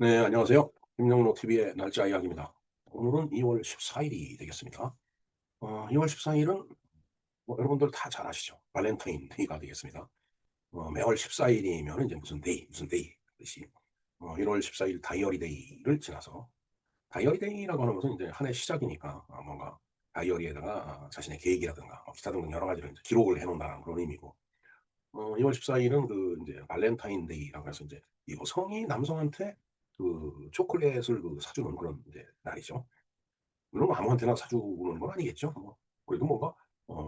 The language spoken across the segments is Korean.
네, 안녕하세요. 김영로 TV의 날짜 이야기입니다. 오늘은 2월 14일이 되겠습니다. 2월 14일은 여러분들 다 잘 아시죠? 발렌타인데이가 되겠습니다. 매월 14일이면 이제 무슨 데이, 무슨 데이 뜻이 1월 14일 다이어리 데이를 지나서 다이어리 데이라고 하는 것은 이제 한 해 시작이니까 뭔가 다이어리에다가 자신의 계획이라든가 기타 등등 여러 가지를 이제 기록을 해놓는다는 그런 의미고 2월 14일은 그 이제 발렌타인데이라고 해서 이제 여성이 남성한테 그 초콜릿을 그 사주는 그런 이제 날이죠. 물론 뭐 아무한테나 사주는 건 아니겠죠. 그래도 뭔가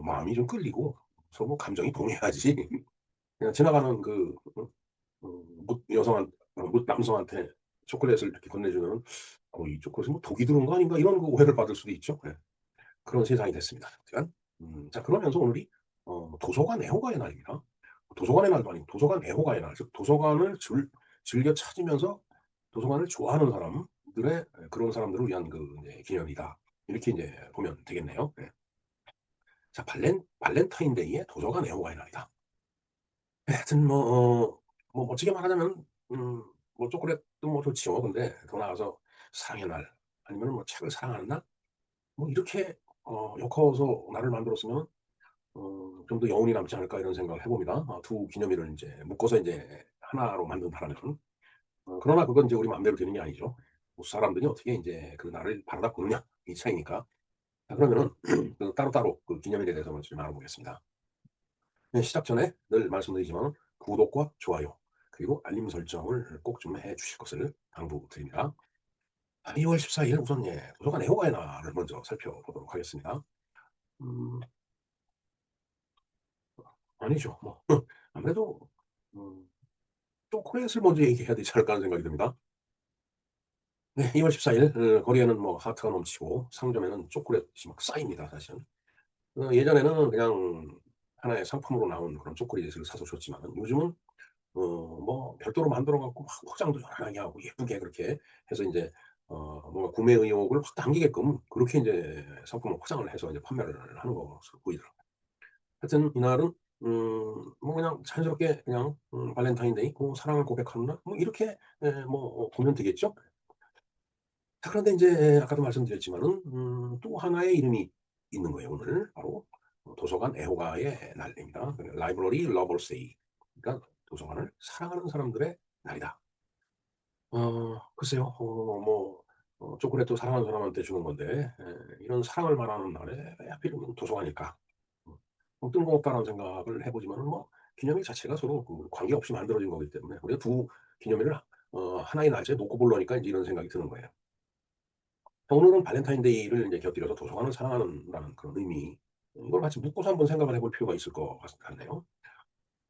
마음이 좀 끌리고 서로 뭐 감정이 동해야지. 그냥 지나가는 못 여성한 못 남성한테 초콜릿을 이렇게 건네주면은 '이 초콜릿에 뭐 독이 들은 거 아닌가?' 이런 그 오해를 받을 수도 있죠. 예. 그런 세상이 됐습니다. 하여간 자 그러면서 오늘이 도서관 애호가의 날입니다. 도서관의 날도 아니고 도서관 애호가의 날. 즉 도서관을 즐겨 찾으면서 도서관을 좋아하는 사람들의 그런 사람들을 위한 그 이제 기념이다. 이렇게 이제 보면 되겠네요. 예. 자 발렌타인데이의 도서관 애호가의 날이다. 예 하여튼 뭐 멋지게 말하자면 뭐 초콜릿도 뭐 좋지요. 근데 더 나아가서 사랑의 날 아니면은 뭐 책을 사랑하는 날 뭐 이렇게 엮어서 날을 만들었으면 '좀 더 여운이 남지 않을까.' 이런 생각을 해 봅니다. 두 기념일을 인제 묶어서 인제 하나로 만든다라면. 그러나 그건 인제 우리 맘대로 되는 게 아니죠. 뭐 사람들이 어떻게 인제 그 날을 바라다 보느냐 이 차이니까. 자 그러면은 그 따로따로 그 기념일에 대해서 먼저 좀 알아보겠습니다. 네 시작 전에 늘 말씀드리지만 구독과 좋아요 그리고 알림 설정을 꼭 좀 해 주실 것을 당부드립니다. 2월 14일 우선 예 도서관 애호가의 날을 먼저 살펴보도록 하겠습니다. 음 아니죠. 뭐 아무래도 음 초콜릿을 먼저 얘기해야 되지 않을까 하는 생각이 듭니다. 네. 2월 14일 거리에는 뭐 하트가 넘치고 상점에는 초콜릿이 막 쌓입니다 사실은. 예전에는 그냥 하나의 상품으로 나온 그런 초콜릿을 사서 줬지만은 요즘은 뭐 별도로 만들어 갖고 막 포장도 연하게 하고 예쁘게 그렇게 해서 인제 뭔가 구매 의욕을 확 당기게끔 그렇게 인제 상품을 포장을 해서 이제 판매를 하는 것으로 보이더라고요. 하여튼 이날은 뭐 그냥 자연스럽게 그냥 발렌타인데이 사랑을 고백하는 날 뭐 이렇게 보면 되겠죠? 자 그런데 인제 아까도 말씀드렸지만은 또 하나의 이름이 있는 거예요 오늘. 바로 도서관 애호가의 날입니다. 그 라이브러리 러버스 데이. 그러니까 도서관을 사랑하는 사람들의 날이다. 글쎄요. 초콜릿도 사랑하는 사람한테 주는 건데 이런 사랑을 말하는 날에 왜 하필이면 도서관일까? 음 뜬금없다라는 생각을 해 보지만은 뭐 기념일 자체가 서로 그 관계없이 만들어진 거기 때문에 우리가 두 기념일을 하나의 날짜에 놓고 보려니까 인제 이런 생각이 드는 거예요. 오늘은 발렌타인데이를 이제 곁들여서 도서관을 사랑하는라는 그런 의미 이걸 같이 묶어서 한번 생각을 해볼 필요가 있을 것 같네요.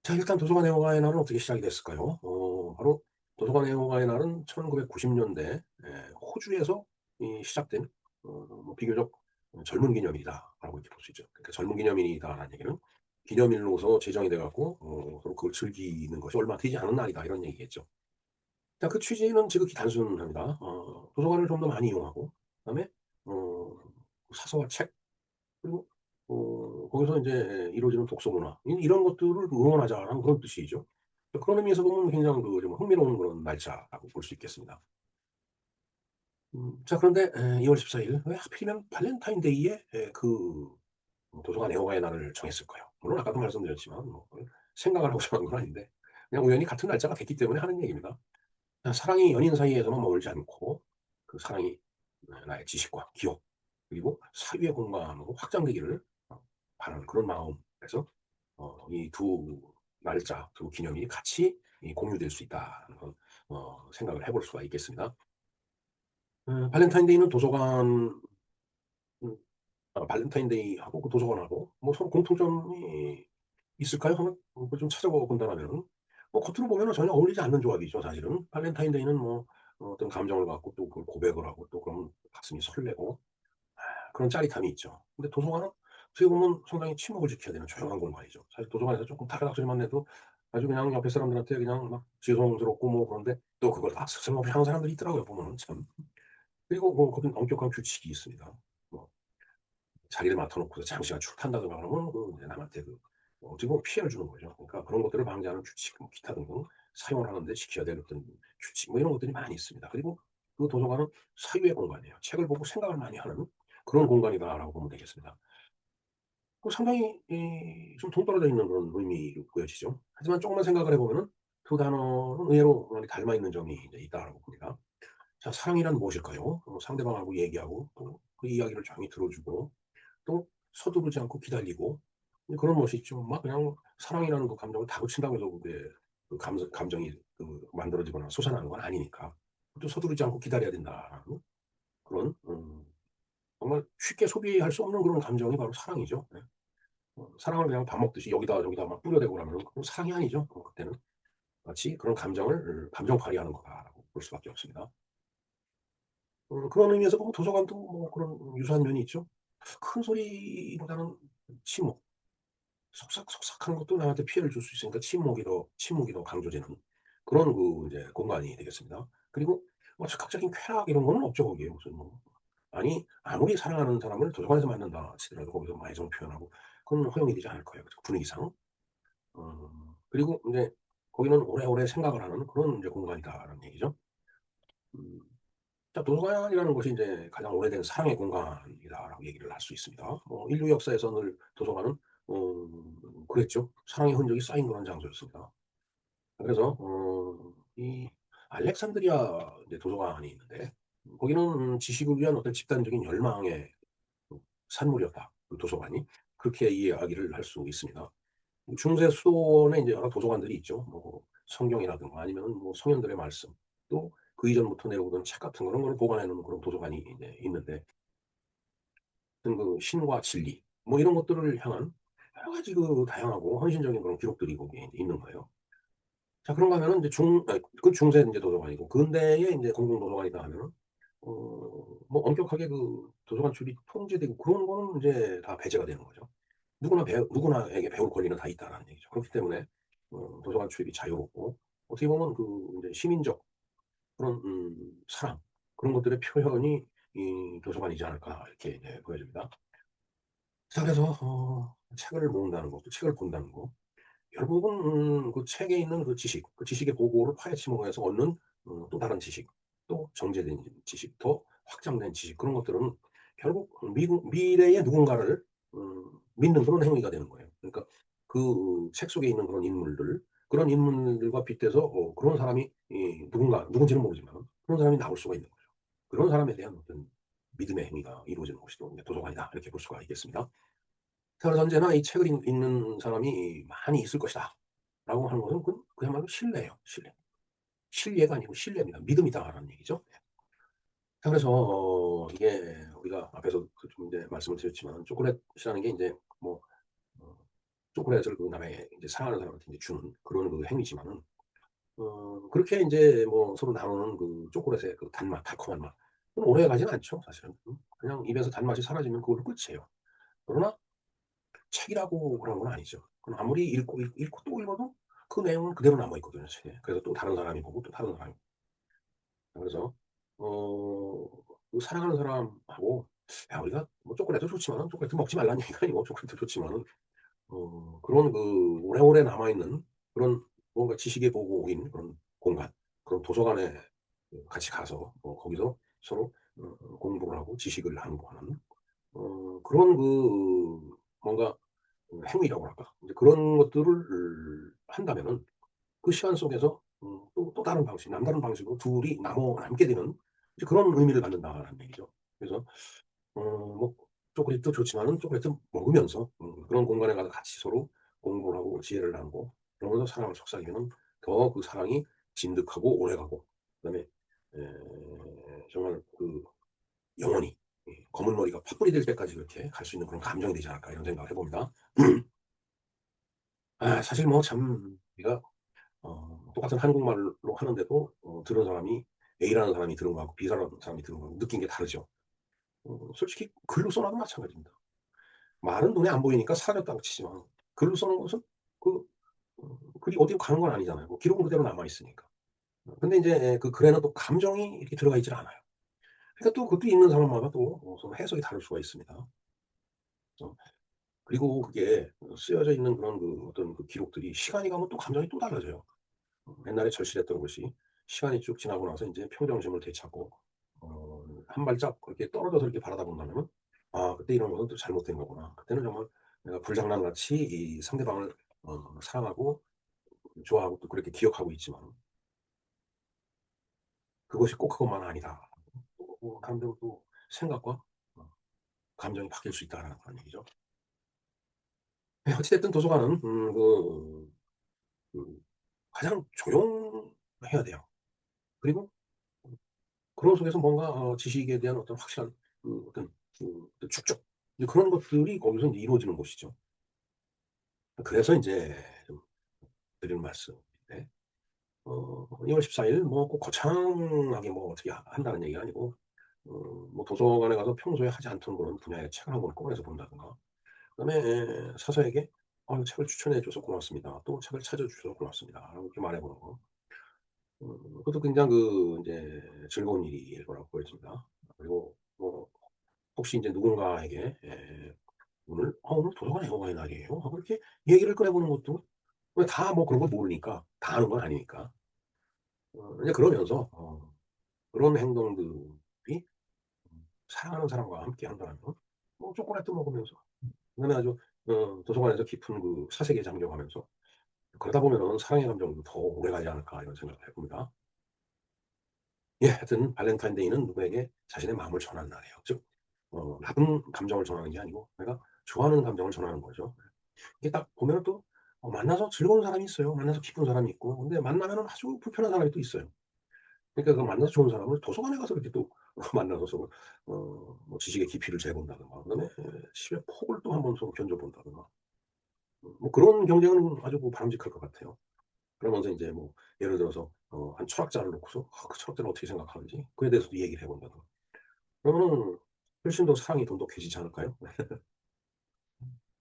자 일단 도서관 애호가의 날은 어떻게 시작이 됐을까요? 바로 도서관 애호가의 날은 1990 년대 호주에서 시작된 비교적 젊은 기념일이다라고 이렇게 볼 수 있죠. 그러니까 젊은 기념일이다라는 얘기는 기념일로서 제정이 돼 갖고 서로 그걸 즐기는 것이 얼마 되지 않은 날이다 이런 얘기겠죠. 자 그 취지는 지극히 단순합니다. 도서관을 좀 더 많이 이용하고 그다음에 어 사서와 책 그리고 거기서 인제 이루어지는 독서 문화 이런 것들을 응원하자라는 그런 뜻이죠. 그런 의미에서 보면 굉장히 그 좀 흥미로운 그런 날짜라고 볼 수 있겠습니다. 자 그런데 2월 14일 왜 하필이면 발렌타인데이에 도서관 애호가의 날을 정했을까요? 물론 아까도 말씀드렸지만 뭐 그걸 생각을 하고 정한 건 아닌데 그냥 우연히 같은 날짜가 됐기 때문에 하는 얘기입니다. 사랑이 연인 사이에서만 머물지 않고 그 사랑이 나의 지식과 기억 그리고 사유의 공간으로 확장되기를 바라는 그런 마음에서 이 두 날짜, 두 기념일이 같이 공유될 수 있다는 건 생각을 해볼 수가 있겠습니다. 발렌타인데이는 도서관 발렌타인데이하고 그 도서관하고 뭐 서로 공통점이 있을까요? 하면 그걸 좀 찾아본다라면은 겉으로 보면은 전혀 어울리지 않는 조합이죠 사실은. 발렌타인데이는 뭐 어떤 감정을 갖고 또 그걸 고백을 하고 또 그러면 가슴이 설레고 그런 짜릿함이 있죠. 근데 도서관은 어떻게 보면 상당히 침묵을 지켜야 되는 조용한 공간이죠. 사실 도서관에서 쪼끔 다른 소리만 내도 아주 그냥 옆에 사람들한테 그냥 막 죄송스럽고 뭐 그런데 또 그걸 다 스스럼없이 하는 사람들이 있더라고요 보면은 참. 그리고 거긴 엄격한 규칙이 있습니다. 뭐 자리를 맡아 놓고서 잠시간 출타한다든가 그러면 그 이제 남한테 어떻게 보면 피해를 주는 거죠. 그러니까 그런 것들을 방지하는 규칙 뭐 기타 등등 사용을 하는데 지켜야 될 어떤 규칙 뭐 이런 것들이 많이 있습니다. 그리고 그 도서관은 사유의 공간이에요. 책을 보고 생각을 많이 하는 그런 공간이다라고 보면 되겠습니다. 상당히 좀 동떨어져 있는 그런 의미로 보여지죠. 하지만 조금만 생각을 해 보면은 두 단어는 의외로 많이 닮아 있는 점이 이제 있다라고 봅니다. 자, 사랑이란 무엇일까요? 상대방하고 얘기하고 또 그 이야기를 조용히 들어주고 또 서두르지 않고 기다리고 그런 것이 있죠. 막 그냥 사랑이라는 그 감정을 다그친다고 해서 그게 그 감정이 만들어지거나 솟아나는 건 아니니까. 또 서두르지 않고 기다려야 된다라는 그런 정말 쉽게 소비할 수 없는 그런 감정이 바로 사랑이죠. 네. 사랑을 그냥 밥 먹듯이 여기다 저기다 막 뿌려대고 그러면은 그건 사랑이 아니죠. 그때는. 마치 그런 감정을 감정팔이하는 거다라고 볼 수밖에 없습니다. 그런 의미에서 보면 도서관도 뭐 그런 유사한 면이 있죠. 큰 소리보다는 침묵, 속삭속삭하는 것도 남한테 피해를 줄 수 있으니까 침묵이 더 강조되는 그런 이제 공간이 되겠습니다. 그리고 뭐 즉각적인 쾌락 이런 거는 없죠 거기에 무슨 뭐. 아니 아무리 사랑하는 사람을 도서관에서 만난다 치더라도 거기서 뭐 애정 표현하고 그건 허용이 되지 않을 거예요 분위기상. 그리고 인제 거기는 오래오래 생각을 하는 그런 이제 공간이다라는 얘기죠. 음. 자, 도서관이라는 것이 인제 가장 오래된 사랑의 공간이다라고 얘기를 할 수 있습니다. 인류 역사에서 늘 도서관은 그랬죠. 사랑의 흔적이 쌓인 그런 장소였습니다. 그래서 이 알렉산드리아 이제 도서관이 있는데 거기는 지식을 위한 어떤 집단적인 열망의 산물이었다. 그 도서관이. 그렇게 이야기를 할 수 있습니다. 중세 수도원에 인제 여러 도서관들이 있죠. 뭐 성경이라든가 아니면은 뭐 성인들의 말씀 또 그 이전부터 내려오던 책 같은 그런 거를 보관해 놓은 그런 도서관이 이제 있는데 어떤 신과 진리 뭐 이런 것들을 향한 여러 가지 다양하고 헌신적인 그런 기록들이 거기에 있는 거예요. 자, 그런가 하면은 인제 그 중세 인제 도서관이고 근대에 인제 공공 도서관이다 하면은 뭐 엄격하게 도서관 출입이 통제되고 그런 거는 인제 다 배제가 되는 거죠. 누구나에게 배울 권리는 다 있다라는 얘기죠. 그렇기 때문에 도서관 출입이 자유롭고 어떻게 보면 인제 시민적 그런 사랑 그런 것들의 표현이 이 도서관이지 않을까 이렇게 이제 보여집니다. 자, 그래서 책을 모은다는 거 또 책을 본다는 거 결국은 그 책에 있는 그 지식의 보고를 파헤침으로 해서 얻는 또 다른 지식, 또 정제된 지식, 더 확장된 지식 그런 것들은 결국 미래의 누군가를 믿는 그런 행위가 되는 거예요. 그러니까 그 책 속에 있는 그런 인물들과 빗대서 그런 사람이 누군지는 모르지만 그런 사람이 나올 수가 있는 거죠. 그런 사람에 대한 어떤 믿음의 행위가 이루어지는 곳이 또 도서관이다 이렇게 볼 수가 있겠습니다. 그래서 언제나 이 책을 읽는 사람이 많이 있을 것이다라고 하는 것은 그야말로 신뢰예요, 신뢰. 신뢰가 아니고 신뢰입니다. 믿음이다라는 얘기죠. 자, 그래서 이게 우리가 앞에서 좀 이제 말씀을 드렸지만 초콜릿이라는 게 인제 뭐 어 초콜릿을 남에게 인제 사랑하는 사람한테 인제 주는 그런 행위지만은 그렇게 인제 뭐 서로 나누는 초콜릿의 단맛, 달콤한 맛 그건 오래가지는 않죠, 사실은. 그냥 입에서 단맛이 사라지면 그걸로 끝이에요. 그러나 책이라고 그런 건 아니죠. 그럼 아무리 읽고 또 읽어도 그 내용은 그대로 남아 있거든요, 책에. 그래서 또 다른 사람이 보고 또 다른 사람이 그래서 어 사랑하는 사람하고 야 우리가 뭐 초콜릿도 좋지만은 초콜릿 먹지 말라는 얘기가 아니고 초콜릿도 좋지만은 그런 오래오래 남아 있는 그런 뭔가 지식의 보고인 그런 공간, 그런 도서관에 같이 가서 거기서 서로 공부를 하고 지식을 나누고 하는 그런 뭔가 행위라고 할까? 이제 그런 것들을 한다면은 그 시간 속에서 또 다른 방식 남다른 방식으로 둘이 남게 되는 이제 그런 의미를 갖는다라는 얘기죠. 그래서 뭐 초콜릿도 좋지만은 초콜릿을 먹으면서 그런 공간에 가서 같이 서로 공부를 하고 지혜를 나누고 그러면서 사랑을 속삭이면은 더 그 사랑이 진득하고 오래가고 그다음에 정말 영원히 검은 머리가 팥불이 될 때까지 그렇게 갈 수 있는 그런 감정이 되지 않을까 이런 생각을 해 봅니다. 사실 뭐 참 우리가 똑같은 한국말로 하는데도 들은 사람이 A라는 사람이 들은 거하고 B라는 사람이 들은 거하고 느낀 게 다르죠. 솔직히 글로 써 놔도 마찬가지입니다. 말은 눈에 안 보이니까 사라졌다고 치지만 글로 써 놓은 것은 그 글이 어디로 가는 건 아니잖아요. 기록은 그대로 남아 있으니까. 근데 인제 그 글에는 또 감정이 이렇게 들어가 있질 않아요. 그러니까 또 그것도 읽는 사람마다 또 서로 해석이 다를 수가 있습니다. 어 그리고 그게 쓰여져 있는 그런 어떤 기록들이 시간이 가면 또 감정이 또 달라져요. 옛날에 절실했던 것이 시간이 쭉 지나고 나서 인제 평정심을 되찾고 한 발짝 그렇게 떨어져서 이렇게 바라다본다면은 '아 그때 이런 거는 또 잘못된 거구나. 그때는 정말 내가 불장난같이 이 상대방을 사랑하고 좋아하고 또 그렇게 기억하고 있지만 그것이 꼭 그것만은 아니다.' 감정 또 생각과 어 감정이 바뀔 수 있다라는 그런 얘기죠. 예 어찌 됐든 도서관은 그 가장 조용해야 돼요. 그리고 그런 속에서 뭔가 지식에 대한 어떤 확실한 어떤 어떤 축적 이제 그런 것들이 거기서 인제 이루어지는 곳이죠. 그래서 인제 좀 드리는 말씀인데 2월 14일 뭐 꼭 거창하게 뭐 어떻게 한다는 얘기가 아니고 뭐 도서관에 가서 평소에 하지 않던 그런 분야의 책을 한 권 꺼내서 본다든가 그다음에 사서에게 "이 책을 추천해 줘서 고맙습니다. 또 책을 찾아 주셔서 고맙습니다." 라고 이렇게 말해 보는 거. 그것도 굉장히 인제 즐거운 일일 거라고 보여집니다. 그리고 뭐 혹시 인제 누군가에게 오늘 도서관 애호가의 날이에요." 하고 이렇게 얘기를 꺼내 보는 것도 왜 다 뭐 그런 걸 모르니까 다 아는 건 아니니까. 이제 그러면서 그런 행동들이 사랑하는 사람과 함께 한다는 거 뭐 초콜릿도 먹으면서 그다음에 아주 도서관에서 깊은 그 사색에 잠겨가면서 그러다 보면은 '사랑의 감정도 더 오래가지 않을까.' 이런 생각을 해 봅니다. 예 하여튼 발렌타인데이는 누구에게 자신의 마음을 전하는 날이에요. 즉 나쁜 감정을 전하는 게 아니고 내가 좋아하는 감정을 전하는 거죠. 이게 딱 보면은 또 만나서 즐거운 사람이 있어요. 만나서 기쁜 사람이 있고. 근데 만나면은 아주 불편한 사람이 또 있어요. 그러니까 그 만나서 좋은 사람을 도서관에 가서 이렇게 또 만나서 서로 뭐 지식의 깊이를 재본다든가 그다음에 시의 폭을 또 한번 서로 견져 본다든가 뭐 그런 경쟁은 아주 바람직할 것 같아요. 그러면서 인제 뭐 예를 들어서 한 철학자를 놓고서 그 철학자는 어떻게 생각하는지 그에 대해서도 얘기를 해 본다든가. 그러면은 훨씬 더 사랑이 돈독해지지 않을까요?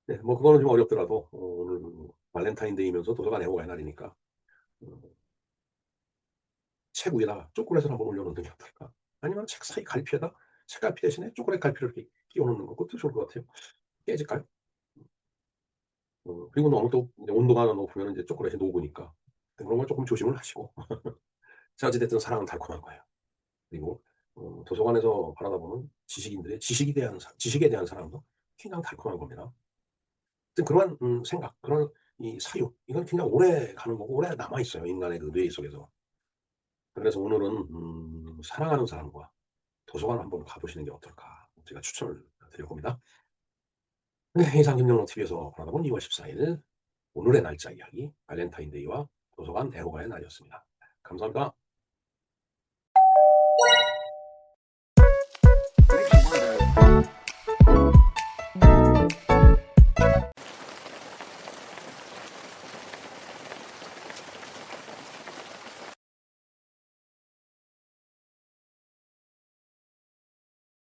네 뭐 그거는 좀 어렵더라도 오늘 발렌타인데이면서 도서관 애호가의 날이니까 어 책 위에다가 초콜릿을 한번 올려 놓는 게 어떨까? 아니면 책 사이 갈피에다 책갈피 대신에 초콜릿 갈피를 이렇게 끼워 놓는 거 그것도 좋을 것 같아요. 깨질까요? 그리고 너무 또 이제 온도가 높으면 이제 초콜릿이 녹으니까 그런 걸 쪼끔 조심을 하시고. 자 어찌 됐든 사랑은 달콤한 거예요. 그리고 도서관에서 바라다 보는 지식인들의 지식에 대한 사랑도 굉장히 달콤한 겁니다. 하여튼 그러한 생각 그런 이 사유 이건 굉장히 오래 가는 거고 오래 남아 있어요, 인간의 그 뇌 속에서. 그래서 오늘은 사랑하는 사람과 도서관 한번 가 보시는 게 어떨까 제가 추천을 드려 봅니다. 네 이상 김영록 TV에서 바라본 2월 14일 오늘의 날짜 이야기 발렌타인데이와 도서관 애호가의 날이었습니다. 감사합니다.